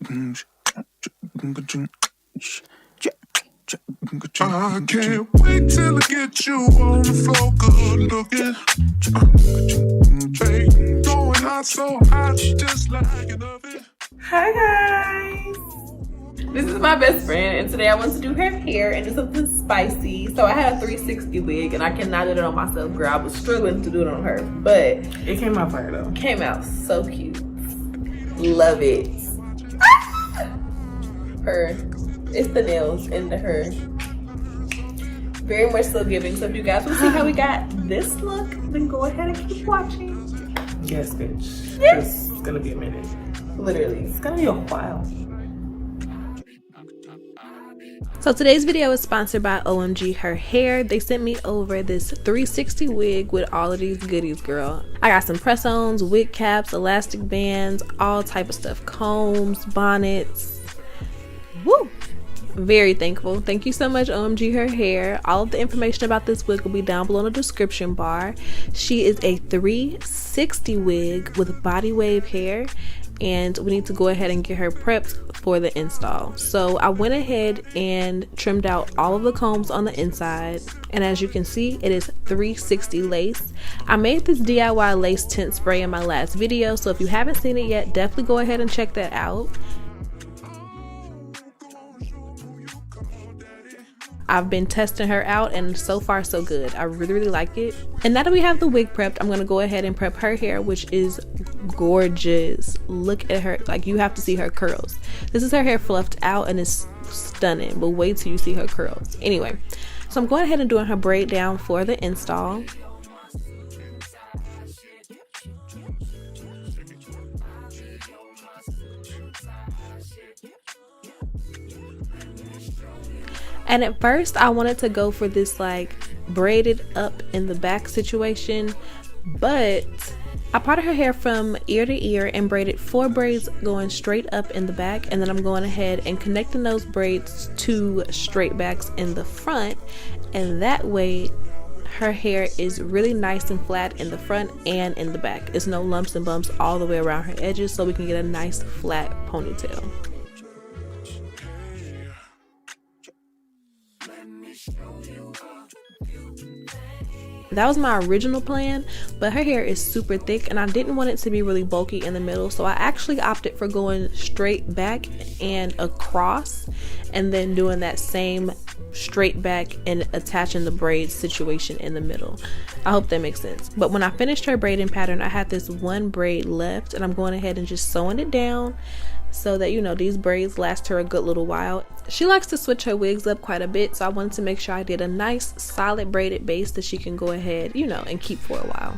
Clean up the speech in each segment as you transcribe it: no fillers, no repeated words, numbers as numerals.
I can't wait till I get you on the floor, good looking. Going hot, so hot, just like an oven. Hi guys! This is my best friend, and today I want to do her hair and do something spicy. So I had a 360 wig, and I cannot do it on myself, girl. I was struggling to do it on her, but it came out fire though. Came out so cute. Love it. Her, it's the nails into her. Very much so giving. So if you guys want to see how we got this look, then go ahead and keep watching. Yes, bitch. Yes. It's gonna be a minute. Literally. It's gonna be a while. So today's video is sponsored by OMGHerHair. They sent me over this 360 wig with all of these goodies, girl. I got some press-ons, wig caps, elastic bands, all type of stuff. Combs, bonnets. Woo! Very thankful. Thank you so much, OMGHerHair. All of the information about this wig will be down below in the description bar. She is a 360 wig with body wave hair, and we need to go ahead and get her prepped for the install. So I went ahead and trimmed out all of the combs on the inside, and as you can see, it is 360 lace. I made this DIY lace tint spray in my last video, so if you haven't seen it yet, definitely go ahead and check that out. I've been testing her out, and so far so good. I really like it. And now that we have the wig prepped, I'm gonna go ahead and prep her hair, which is gorgeous. Look at her, like, you have to see her curls. This is her hair fluffed out and it's stunning, but wait till you see her curls. Anyway, so I'm going ahead and doing her braid down for the install. And at first I wanted to go for this like braided up in the back situation, but I parted her hair from ear to ear and braided 4 braids going straight up in the back, and then I'm going ahead and connecting those braids to straight backs in the front, and that way her hair is really nice and flat in the front and in the back. It's no lumps and bumps all the way around her edges, so we can get a nice flat ponytail. That was my original plan, but her hair is super thick and I didn't want it to be really bulky in the middle, so I actually opted for going straight back and across, and then doing that same straight back and attaching the braids situation in the middle. I hope that makes sense. But when I finished her braiding pattern, I had this one braid left, and I'm going ahead and just sewing it down so that, you know, these braids last her a good little while. She likes to switch her wigs up quite a bit, so I wanted to make sure I did a nice solid braided base that she can go ahead, you know, and keep for a while.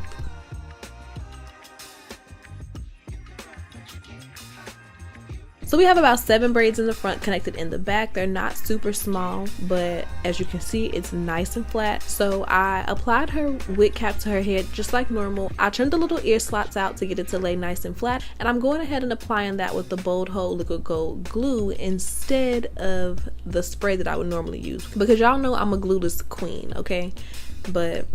So we have about 7 braids in the front connected in the back. They're not super small, but as you can see, it's nice and flat. So I applied her wig cap to her head just like normal. I trimmed the little ear slots out to get it to lay nice and flat, and I'm going ahead and applying that with the Bold Hold Liquid Gold glue instead of the spray that I would normally use, because y'all know I'm a glueless queen, okay? But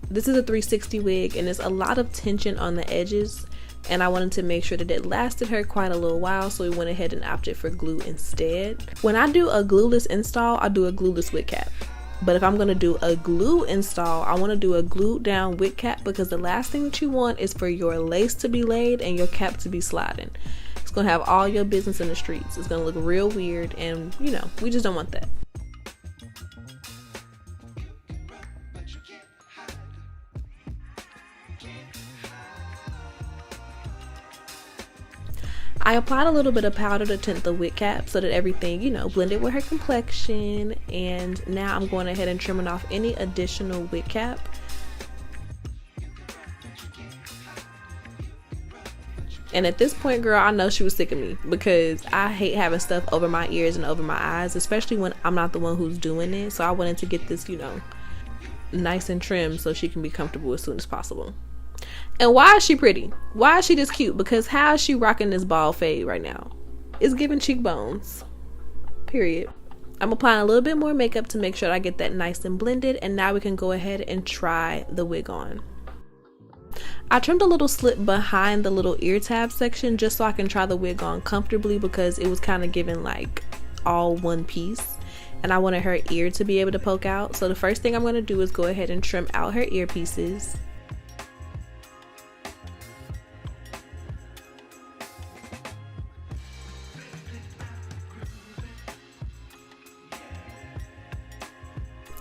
this is a 360 wig and there's a lot of tension on the edges, and I wanted to make sure that it lasted her quite a little while, so we went ahead and opted for glue instead. When I do a glueless install, I do a glueless wig cap. But if I'm going to do a glue install, I want to do a glued down wig cap, because the last thing that you want is for your lace to be laid and your cap to be sliding. It's going to have all your business in the streets. It's going to look real weird, and you know, we just don't want that. I applied a little bit of powder to tint the wig cap so that everything, you know, blended with her complexion, and now I'm going ahead and trimming off any additional wig cap. And at this point, girl, I know she was sick of me, because I hate having stuff over my ears and over my eyes, especially when I'm not the one who's doing it. So I wanted to get this, you know, nice and trimmed so she can be comfortable as soon as possible. And why is she pretty? Why is she this cute? Because how is she rocking this bald fade right now? It's giving cheekbones, period. I'm applying a little bit more makeup to make sure I get that nice and blended, and now we can go ahead and try the wig on. I trimmed a little slip behind the little ear tab section just so I can try the wig on comfortably, because it was kind of giving like all one piece and I wanted her ear to be able to poke out. So the first thing I'm going to do is go ahead and trim out her earpieces.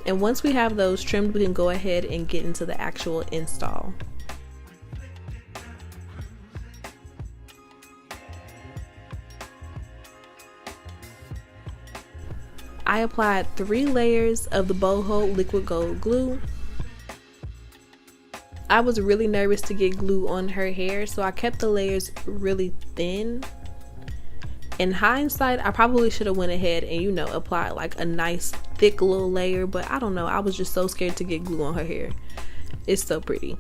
And once we have those trimmed, we can go ahead and get into the actual install. I applied 3 layers of the Boho liquid gold glue. I was really nervous to get glue on her hair, so I kept the layers really thin. In hindsight, I probably should have went ahead and, you know, applied like a nice thick little layer, but I don't know, I was just so scared to get glue on her hair. It's so pretty.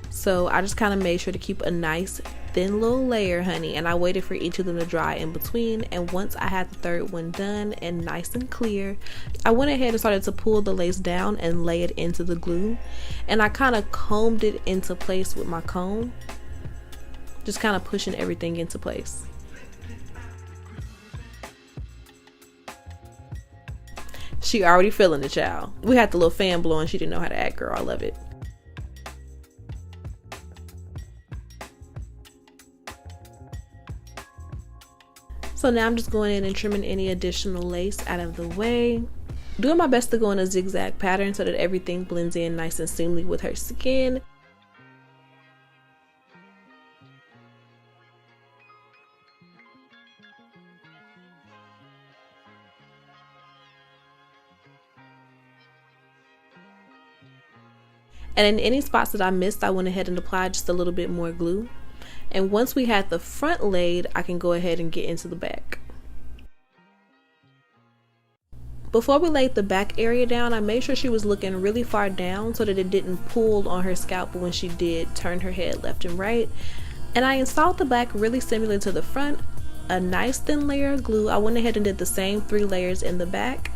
So I just kind of made sure to keep a nice thin little layer, honey, and I waited for each of them to dry in between. And once I had the third one done and nice and clear, I went ahead and started to pull the lace down and lay it into the glue, and I kind of combed it into place with my comb, just kind of pushing everything into place. She already feeling the child. We had the little fan blowing. She didn't know how to act, girl. I love it. So now I'm just going in and trimming any additional lace out of the way. Doing my best to go in a zigzag pattern so that everything blends in nice and seamlessly with her skin. And in any spots that I missed, I went ahead and applied just a little bit more glue. And once we had the front laid, I can go ahead and get into the back. Before we laid the back area down, I made sure she was looking really far down so that it didn't pull on her scalp when she did turn her head left and right. And I installed the back really similar to the front, a nice thin layer of glue. I went ahead and did the same 3 layers in the back,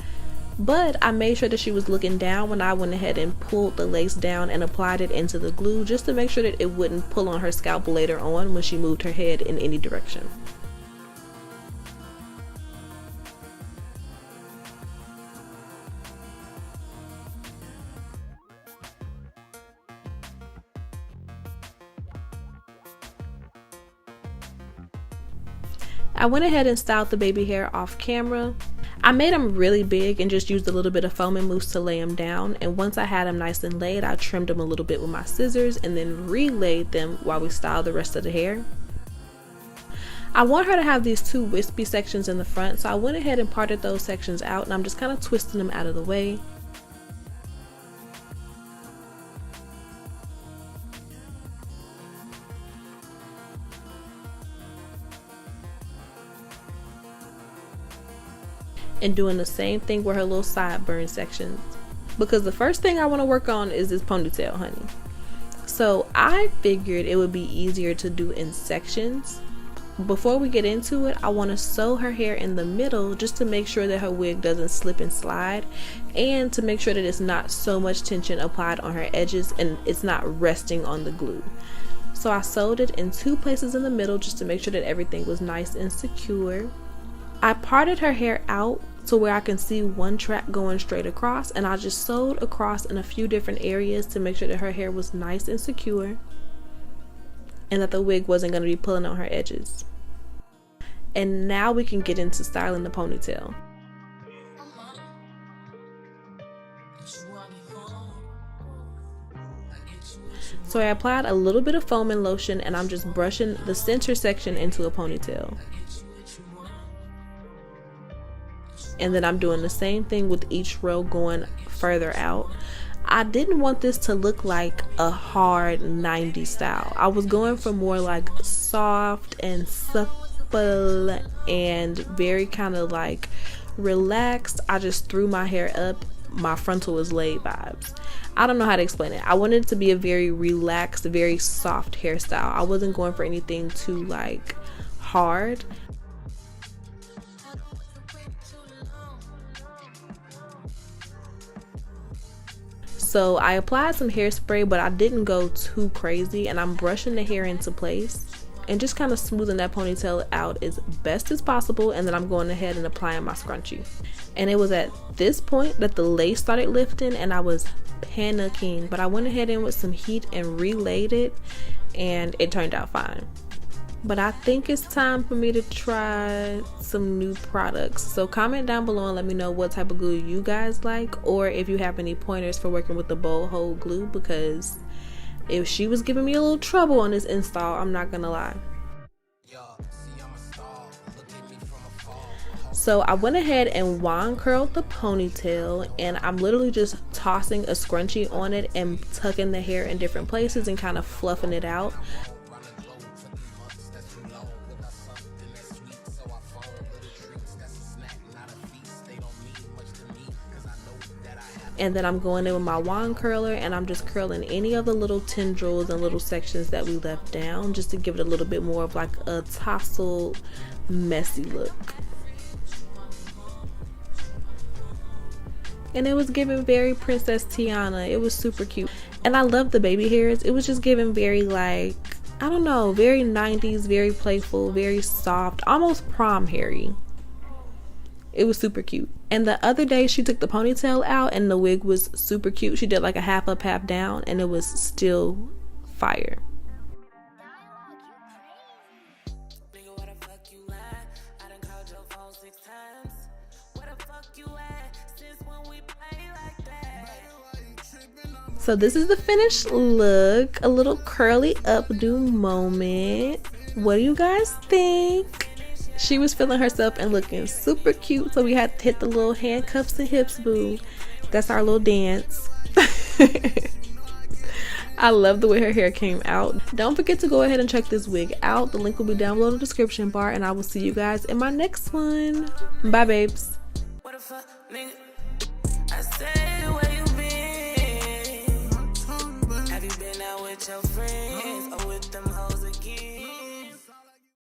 but I made sure that she was looking down when I went ahead and pulled the lace down and applied it into the glue, just to make sure that it wouldn't pull on her scalp later on when she moved her head in any direction. I went ahead and styled the baby hair off camera. I made them really big and just used a little bit of foaming mousse to lay them down, and once I had them nice and laid, I trimmed them a little bit with my scissors and then relayed them while we styled the rest of the hair. I want her to have these 2 wispy sections in the front, so I went ahead and parted those sections out, and I'm just kind of twisting them out of the way. And doing the same thing with her little sideburn sections, because the first thing I want to work on is this ponytail, honey. So I figured it would be easier to do in sections. Before we get into it, I want to sew her hair in the middle just to make sure that her wig doesn't slip and slide, and to make sure that it's not so much tension applied on her edges and it's not resting on the glue. So I sewed it in 2 places in the middle just to make sure that everything was nice and secure. I parted her hair out to where I can see one track going straight across, and I just sewed across in a few different areas to make sure that her hair was nice and secure and that the wig wasn't going to be pulling on her edges. And now we can get into styling the ponytail. So I applied a little bit of foaming lotion, and I'm just brushing the center section into a ponytail. And then I'm doing the same thing with each row going further out. I didn't want this to look like a hard 90s style. I was going for more like soft and supple and very kind of like relaxed. I just threw my hair up, my frontal is laid vibes. I don't know how to explain it. I wanted it to be a very relaxed, very soft hairstyle. I wasn't going for anything too like hard. So I applied some hairspray, but I didn't go too crazy, and I'm brushing the hair into place and just kind of smoothing that ponytail out as best as possible, and then I'm going ahead and applying my scrunchie. And it was at this point that the lace started lifting and I was panicking, but I went ahead in with some heat and relayed it, and it turned out fine. But I think it's time for me to try some new products. So comment down below and let me know what type of glue you guys like, or if you have any pointers for working with the bowl hold glue, because if she was giving me a little trouble on this install, I'm not gonna lie. So I went ahead and wand curled the ponytail, and I'm literally just tossing a scrunchie on it and tucking the hair in different places and kind of fluffing it out. And then I'm going in with my wand curler and I'm just curling any of the little tendrils and little sections that we left down, just to give it a little bit more of like a tousled, messy look. And it was giving very Princess Tiana. It was super cute. And I love the baby hairs. It was just giving very, like, I don't know, very 90s, very playful, very soft, almost prom hairy. It was super cute. And the other day she took the ponytail out and the wig was super cute. She did like a half up, half down, and it was still fire. So this is the finished look, a little curly updo moment. What do you guys think? She was feeling herself and looking super cute, so we had to hit the little handcuffs and hips, boo. That's our little dance. I love the way her hair came out. Don't forget to go ahead and check this wig out. The link will be down below in the description bar, and I will see you guys in my next one. Bye, babes. Have you been out with your friends or with them hoes again?